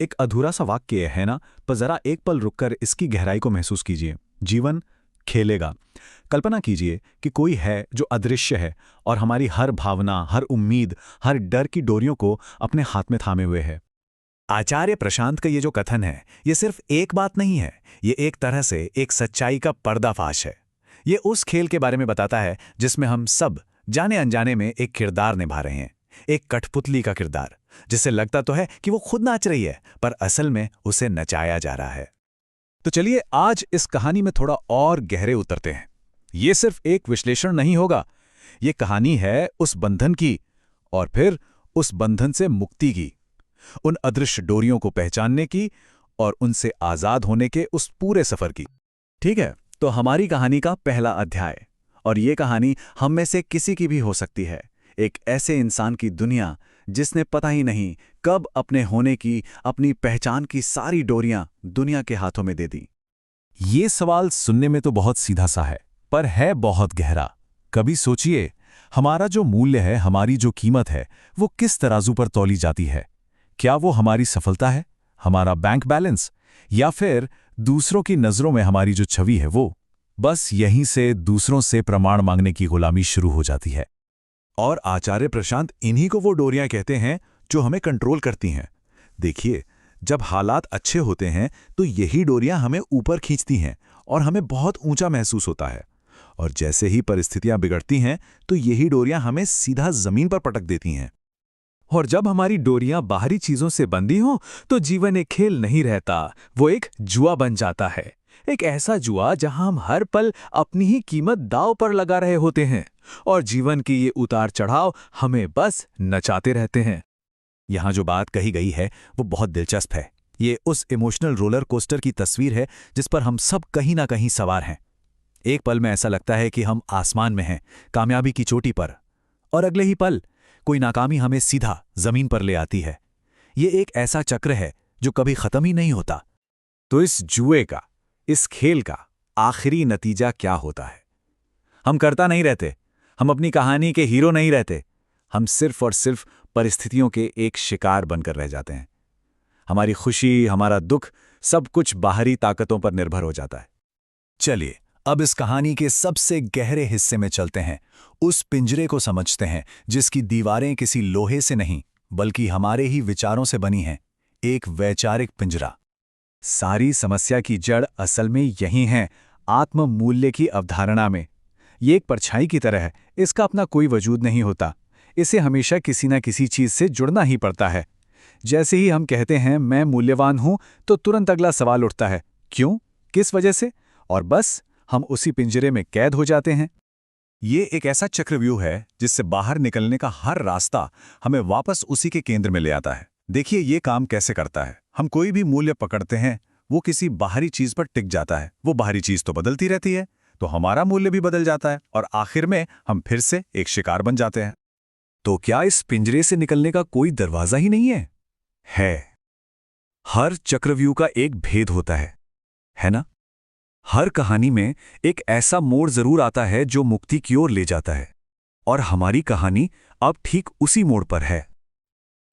एक अधूरा सा वाक्य है ना, पर जरा एक पल रुककर इसकी गहराई को महसूस कीजिए। जीवन खेलेगा। कल्पना कीजिए कि कोई है जो अदृश्य है और हमारी हर भावना, हर उम्मीद, हर डर की डोरियों को अपने हाथ में थामे हुए है। आचार्य प्रशांत का ये जो कथन है, ये सिर्फ एक बात नहीं है, ये एक तरह से एक सच्चाई का पर्दाफाश है। ये उस खेल के बारे में बताता है जिसमें हम सब जाने अनजाने में एक किरदार निभा रहे हैं, एक कठपुतली का किरदार, जिससे लगता तो है कि वो खुद नाच रही है, पर असल में उसे नचाया जा रहा है। तो चलिए आज इस कहानी में थोड़ा और गहरे उतरते हैं। ये सिर्फ एक विश्लेषण नहीं होगा, ये कहानी है उस बंधन की, और फिर उस बंधन से मुक्ति की, उन अदृश्य डोरियों को पहचानने की और उनसे आजाद होने के उस पूरे सफर की। ठीक है, तो हमारी कहानी का पहला अध्याय, और ये कहानी हम में से किसी की भी हो सकती है। एक ऐसे इंसान की दुनिया जिसने पता ही नहीं कब अपने होने की, अपनी पहचान की सारी डोरियां दुनिया के हाथों में दे दी। ये सवाल सुनने में तो बहुत सीधा सा है, पर है बहुत गहरा। कभी सोचिए, हमारा जो मूल्य है, हमारी जो कीमत है, वो किस तराजू पर तौली जाती है? क्या वो हमारी सफलता है, हमारा बैंक बैलेंस, या फिर दूसरों की नजरों में हमारी जो छवि है वो? बस यहीं से दूसरों से प्रमाण मांगने की गुलामी शुरू हो जाती है। और आचार्य प्रशांत इन्हीं को वो डोरियां कहते हैं जो हमें कंट्रोल करती हैं। देखिए, जब हालात अच्छे होते हैं तो यही डोरियां हमें ऊपर खींचती हैं और हमें बहुत ऊंचा महसूस होता है, और जैसे ही परिस्थितियां बिगड़ती हैं तो यही डोरियां हमें सीधा जमीन पर पटक देती हैं। और जब हमारी डोरियां बाहरी चीजों से बंधी हों तो जीवन एक खेल नहीं रहता, वो एक जुआ बन जाता है। एक ऐसा जुआ जहां हम हर पल अपनी ही कीमत दांव पर लगा रहे होते हैं, और जीवन की ये उतार चढ़ाव हमें बस नचाते रहते हैं। यहां जो बात कही गई है वो बहुत दिलचस्प है। ये उस इमोशनल रोलर कोस्टर की तस्वीर है जिस पर हम सब कहीं ना कहीं सवार हैं। एक पल में ऐसा लगता है कि हम आसमान में हैं, कामयाबी की चोटी पर, और अगले ही पल कोई नाकामी हमें सीधा जमीन पर ले आती है। ये एक ऐसा चक्र है जो कभी खत्म ही नहीं होता। तो इस जुए का, इस खेल का आखिरी नतीजा क्या होता है? हम करता नहीं रहते, हम अपनी कहानी के हीरो नहीं रहते, हम सिर्फ और सिर्फ परिस्थितियों के एक शिकार बनकर रह जाते हैं। हमारी खुशी, हमारा दुख, सब कुछ बाहरी ताकतों पर निर्भर हो जाता है। चलिए अब इस कहानी के सबसे गहरे हिस्से में चलते हैं, उस पिंजरे को समझते हैं जिसकी दीवारें किसी लोहे से नहीं बल्कि हमारे ही विचारों से बनी हैं, एक वैचारिक पिंजरा। सारी समस्या की जड़ असल में यही है, आत्म मूल्य की अवधारणा में। ये एक परछाई की तरह है, इसका अपना कोई वजूद नहीं होता, इसे हमेशा किसी न किसी चीज से जुड़ना ही पड़ता है। जैसे ही हम कहते हैं मैं मूल्यवान हूं, तो तुरंत अगला सवाल उठता है, क्यों, किस वजह से? और बस हम उसी पिंजरे में कैद हो जाते हैं। ये एक ऐसा चक्रव्यूह है जिससे बाहर निकलने का हर रास्ता हमें वापस उसी के केंद्र में ले आता है। देखिए ये काम कैसे करता है। हम कोई भी मूल्य पकड़ते हैं, वो किसी बाहरी चीज पर टिक जाता है। वो बाहरी चीज तो बदलती रहती है, तो हमारा मूल्य भी बदल जाता है, और आखिर में हम फिर से एक शिकार बन जाते हैं। तो क्या इस पिंजरे से निकलने का कोई दरवाजा ही नहीं है? है। हर चक्रव्यूह का एक भेद होता है ना? हर कहानी में एक ऐसा मोड़ जरूर आता है जो मुक्ति की ओर ले जाता है, और हमारी कहानी अब ठीक उसी मोड़ पर है।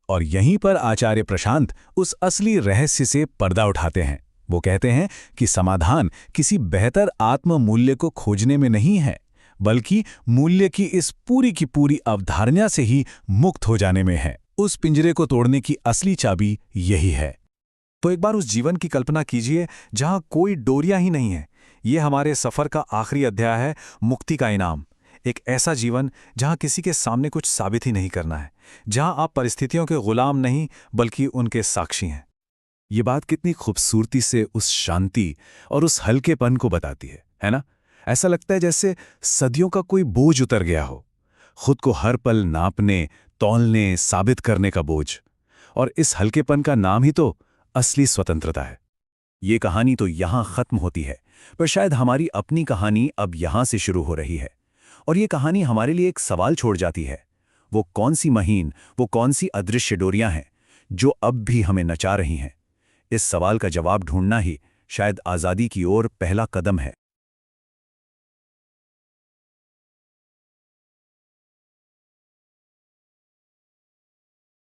और यहीं पर आचार्य प्रशांत उस असली रहस्य से पर्दा उठाते हैं। वो कहते हैं कि समाधान किसी बेहतर आत्म मूल्य को खोजने में नहीं है, बल्कि मूल्य की इस पूरी की पूरी अवधारणा से ही मुक्त हो जाने में है। उस पिंजरे को तोड़ने की असली चाबी यही है। तो एक बार उस जीवन की कल्पना कीजिए जहां कोई डोरियां ही नहीं है। ये हमारे सफर का आखिरी अध्याय है, मुक्ति का इनाम। एक ऐसा जीवन जहां किसी के सामने कुछ साबित ही नहीं करना है, जहां आप परिस्थितियों के गुलाम नहीं बल्कि उनके साक्षी हैं। ये बात कितनी खूबसूरती से उस शांति और उस हल्केपन को बताती है ना? ऐसा लगता है जैसे सदियों का कोई बोझ उतर गया हो, खुद को हर पल नापने, तौलने, साबित करने का बोझ। और इस हल्केपन का नाम ही तो असली स्वतंत्रता है। ये कहानी तो यहां खत्म होती है, पर शायद हमारी अपनी कहानी अब यहां से शुरू हो रही है। और ये कहानी हमारे लिए एक सवाल छोड़ जाती है, वो कौन सी महीन, वो कौन सी अदृश्य डोरियां हैं जो अब भी हमें नचा रही हैं? इस सवाल का जवाब ढूंढना ही शायद आज़ादी की ओर पहला कदम है।